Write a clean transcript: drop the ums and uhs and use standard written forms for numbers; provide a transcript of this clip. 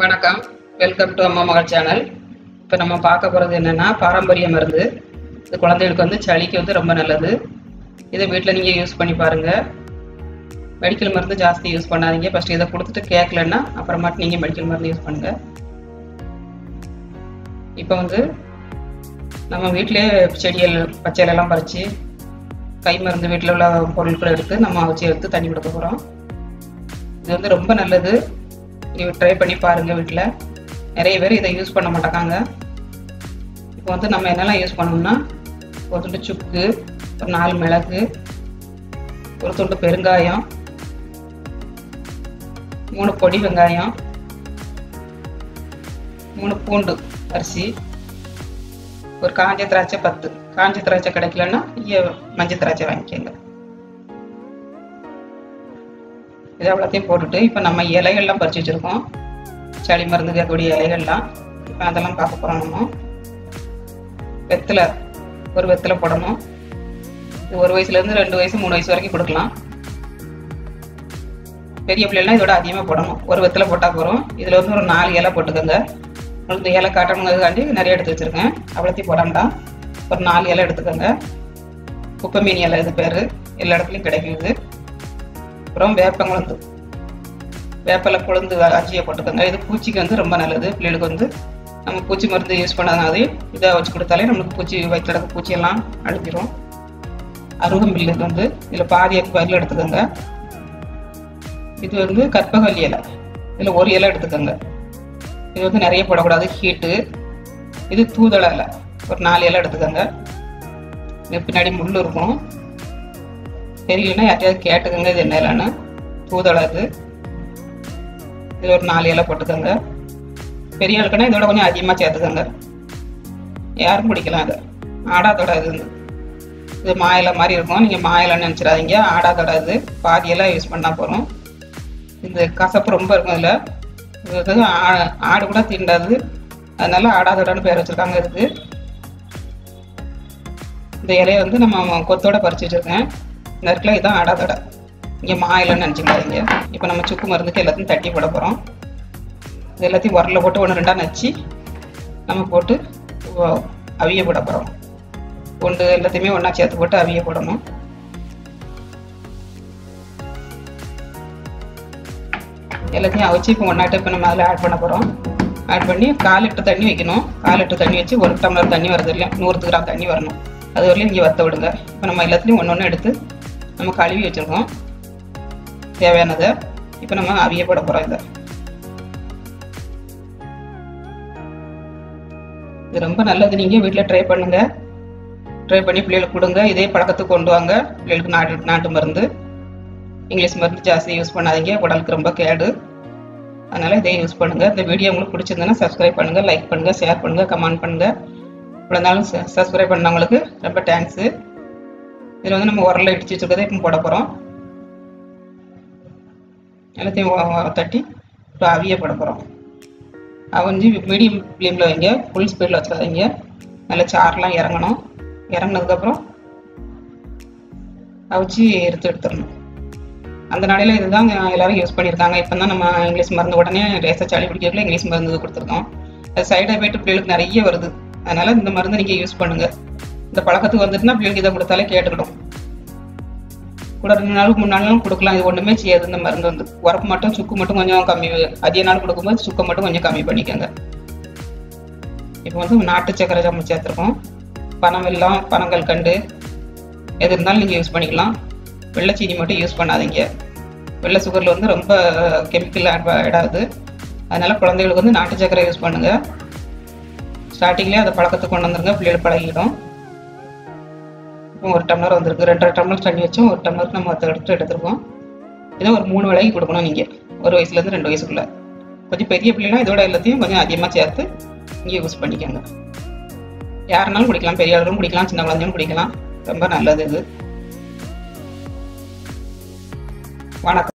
வணக்கம், welcome to அம்மா மகள் சேனல். இப்போ நம்ம பார்க்க போகிறது என்னென்னா பாரம்பரிய மருந்து. இது குழந்தைகளுக்கு வந்து சளிக்கு வந்து ரொம்ப நல்லது. இதை வீட்டில் நீங்கள் யூஸ் பண்ணி பாருங்கள். மெடிக்கல் மருந்து ஜாஸ்தி யூஸ் பண்ணாதீங்க. ஃபஸ்ட்டு இதை கொடுத்துட்டு கேட்கலன்னா அப்புறமாட்டு நீங்கள் மெடிக்கல் மருந்து யூஸ் பண்ணுங்கள். இப்போ வந்து நம்ம வீட்டிலே செடிகள் பச்சையிலெல்லாம் பறித்து கை மருந்து வீட்டில் உள்ள பொருட்களை எடுத்து நம்ம வச்சு எடுத்து தண்ணி கொடுக்க போகிறோம். இது வந்து ரொம்ப நல்லது. நீங்கள் ட்ரை பண்ணி பாருங்கள். வீட்டில் நிறைய பேர் இதை யூஸ் பண்ண மாட்டாங்க. இப்போ வந்து நம்ம என்னெல்லாம் யூஸ் பண்ணோம்னா, ஒரு துண்டு சுக்கு, ஒரு 4 மிளகு, ஒரு துண்டு பெருங்காயம், 3 பொடி வெங்காயம், 3 பூண்டு அரிசி, ஒரு காஞ்ச திராட்சை 10. காஞ்ச திராட்சை கிடைக்கலன்னா இங்கே மஞ்சள் திராட்சை வாங்கிக்கோங்க. இது அவ்வளோத்தையும் போட்டுட்டு இப்போ நம்ம இலைகள்லாம் பறித்து வச்சுருக்கோம். சளி மருந்து கேட்கக்கூடிய இலைகள்லாம் இப்போ அதெல்லாம் பார்க்க போகிறோம். நம்ம ஒரு வெத்தலை போடணும். இது 1 வயசுலேருந்து 2 வயசு 3 வயசு வரைக்கும் கொடுக்கலாம். பெரிய பிள்ளைலாம் இதோட அதிகமாக போடணும். ஒரு வெத்தலை போட்டால் போகிறோம். இதில் வந்து ஒரு 4 இலை போட்டுக்கோங்க. உங்களுக்கு இலை காட்டணுங்கிறதுக்காண்டி நிறைய எடுத்து வச்சுருக்கேன். அவ்வளோத்தையும் போடாமடா ஒரு 4 இலை எடுத்துக்கோங்க. குப்பை மீன் இலை இது பேர், எல்லா இடத்துலையும் கிடைக்குது. அப்புறம் வேப்பலை கொழுந்து அச்சியை போட்டுக்கோங்க. இது பூச்சிக்கு வந்து ரொம்ப நல்லது. பிள்ளைகளுக்கு வந்து நம்ம பூச்சி மருந்து யூஸ் பண்ணாதே இதை வச்சு கொடுத்தாலே நம்மளுக்கு பூச்சி வயிற்றுடக்கு பூச்சியெல்லாம் அழிஞ்சிரும். அருகம்பில் இது வந்து இதில் பாதி பல்லு எடுத்துக்கோங்க. இது வந்து கற்பகவல்லி இலை, இதில் ஒரு இலை எடுத்துக்கோங்க. இது வந்து நிறைய போடக்கூடாது, ஹீட்டு. இது தூதளை இலை, ஒரு 4 இலை எடுத்துக்கோங்க. இது பின்னாடி முள் இருக்கும், தெரியலன்னா யார்ட்டையாவது கேட்டுக்கோங்க இது என்ன இல்லைன்னு. தூதளை இது ஒரு 4 இலை போட்டுக்கோங்க. பெரிய ஆளுக்குன்னா இதோட கொஞ்சம் அதிகமாக சேர்த்துக்கோங்க. யாரும் குடிக்கலாம். இது ஆடாதோட இது மாயிலை மாதிரி இருக்கும். நீங்கள் மாயிலைன்னு நினச்சிடாதீங்க. ஆடாதோட இது பாதியெல்லாம் யூஸ் பண்ணால் போகிறோம். இந்த கசப்பு ரொம்ப இருக்கும். இதில் இது ஆடு கூட தீண்டாது, அதனால ஆடாதோடன்னு பேர் வச்சுருக்காங்க. இதுக்கு இந்த இலையை வந்து நம்ம கொத்தோட பறித்து வச்சுருக்கேன். இந்த இடத்துல இதுதான் ஆடாதோட, இங்கே மாயிலைன்னு நினச்சிக்காதீங்க. இப்போ நம்ம சுக்கு மருந்துக்கு எல்லாத்தையும் தட்டி போட போகிறோம். இது எல்லாத்தையும் உரலில் போட்டு 1-2 நச்சு நம்ம போட்டு அவிய போட போகிறோம். பூண்டு எல்லாத்தையுமே ஒன்றா சேர்த்து போட்டு அவிய போடணும். எல்லாத்தையும் அவிச்சு இப்போ ஒன்றாட்டு இப்போ நம்ம அதில் ஆட் பண்ண போகிறோம். ஆட் பண்ணி 1/4 லிட்டர் தண்ணி வைக்கணும். 1/4 லிட்டர் தண்ணி வச்சு 1 டம்ளர் தண்ணி வரது இல்லையா, 100 கிராம் தண்ணி வரணும். அது வரலையும் இங்கே வற்ற விடுங்க. இப்போ நம்ம எல்லாத்துலேயும் ஒன்று எடுத்து நம்ம கழுவி வச்சுருக்கோம் தேவையானதை. இப்போ நம்ம அவிய போட போகிறோம். இது ரொம்ப நல்லது. நீங்கள் வீட்டில் ட்ரை பண்ணுங்கள். ட்ரை பண்ணி பிள்ளைகளுக்கு கொடுங்க. இதே பழக்கத்துக்கு கொண்டு வாங்க. பிள்ளைகளுக்கு நாட்டு மருந்து, இங்கிலீஷ் மருந்து ஜாஸ்தி யூஸ் பண்ணாதீங்க, உடலுக்கு ரொம்ப கேடு. அதனால் இதை யூஸ் பண்ணுங்கள். இந்த வீடியோ உங்களுக்கு பிடிச்சிருந்ததுன்னா சப்ஸ்கிரைப் பண்ணுங்கள், லைக் பண்ணுங்கள், ஷேர் பண்ணுங்கள், கமெண்ட் பண்ணுங்கள். இவ்வளோ நாளும் சப்ஸ்கிரைப் பண்ணவங்களுக்கு ரொம்ப தேங்க்ஸு. இதில் வந்து நம்ம உரலில் இடிச்சு வச்சுருக்கதை இப்போ போட போகிறோம். எல்லாத்தையும் தட்டி இப்போ அவிய போட போகிறோம். அவிஞ்சு மீடியம் ஃப்ளேமில் வைங்க, ஃபுல் ஸ்பீடில் வச்சுக்காதீங்க. நல்லா சாரெலாம் இறங்கணும். இறங்கினதுக்கப்புறம் அவிச்சு எடுத்துடணும். அந்த நாளையில் இதுதான் எல்லோரும் யூஸ் பண்ணியிருக்காங்க. இப்போ தான் நம்ம இங்கிலீஷ் மருந்து உடனே ரேச சளி பிடிக்கிறதுல இங்கிலீஷ் மருந்து கொடுத்துருக்கோம். அது சைடு எஃபெக்ட் பிள்ளைகளுக்கு நிறைய வருது. அதனால் இந்த மருந்து நீங்கள் யூஸ் பண்ணுங்கள். இந்த பழக்கத்துக்கு வந்துட்டுனா பிள்ளைகளுக்கு இதை கொடுத்தாலே கேட்டுக்கிடும். கூட 2 நாளுக்கு 3 நாளும் கொடுக்கலாம். இது ஒன்றுமே செய்யாது. இந்த மருந்து வந்து உரப்பு மட்டும், சுக்கு மட்டும் கொஞ்சம் கம்மி, அதிக நாள் கொடுக்கும்போது சுக்கை மட்டும் கொஞ்சம் கம்மி பண்ணிக்கோங்க. இப்போ வந்து நாட்டு சக்கரை நம்ம சேர்த்துருக்கோம். பனவெல்லம், பனங்கல்கண்டு எது இருந்தாலும் நீங்கள் யூஸ் பண்ணிக்கலாம். வெள்ளை சீனி மட்டும் யூஸ் பண்ணாதீங்க. வெள்ளை சுகரில் வந்து ரொம்ப கெமிக்கல் ஆட் ஆகுது. அதனால் குழந்தைகளுக்கு வந்து நாட்டு சக்கரை யூஸ் பண்ணுங்கள். ஸ்டார்டிங்லேயே அதை பழக்கத்துக்கு கொண்டு வந்துருங்க, பிள்ளைகள் பழகிடும். இப்போ 1 டம்ளர் வந்திருக்கு. 2.5 டம்ளர் தண்ணி வச்சோம். 1 டம்ளருக்கு நம்ம எடுத்துருக்கோம். இதை ஒரு 3 வேளைக்கு கொடுக்கணும். நீங்கள் 1 வயசுலேருந்து 2 வயசுக்குள்ள. கொஞ்சம் பெரிய பிள்ளைனா இதோட எல்லாத்தையும் கொஞ்சம் அதிகமாக சேர்த்து இங்கே யூஸ் பண்ணிக்கோங்க. யாருனாலும் குடிக்கலாம், பெரிய ஆளும் குடிக்கலாம், சின்ன குழந்தையும் குடிக்கலாம். ரொம்ப நல்லது இது. வணக்கம்.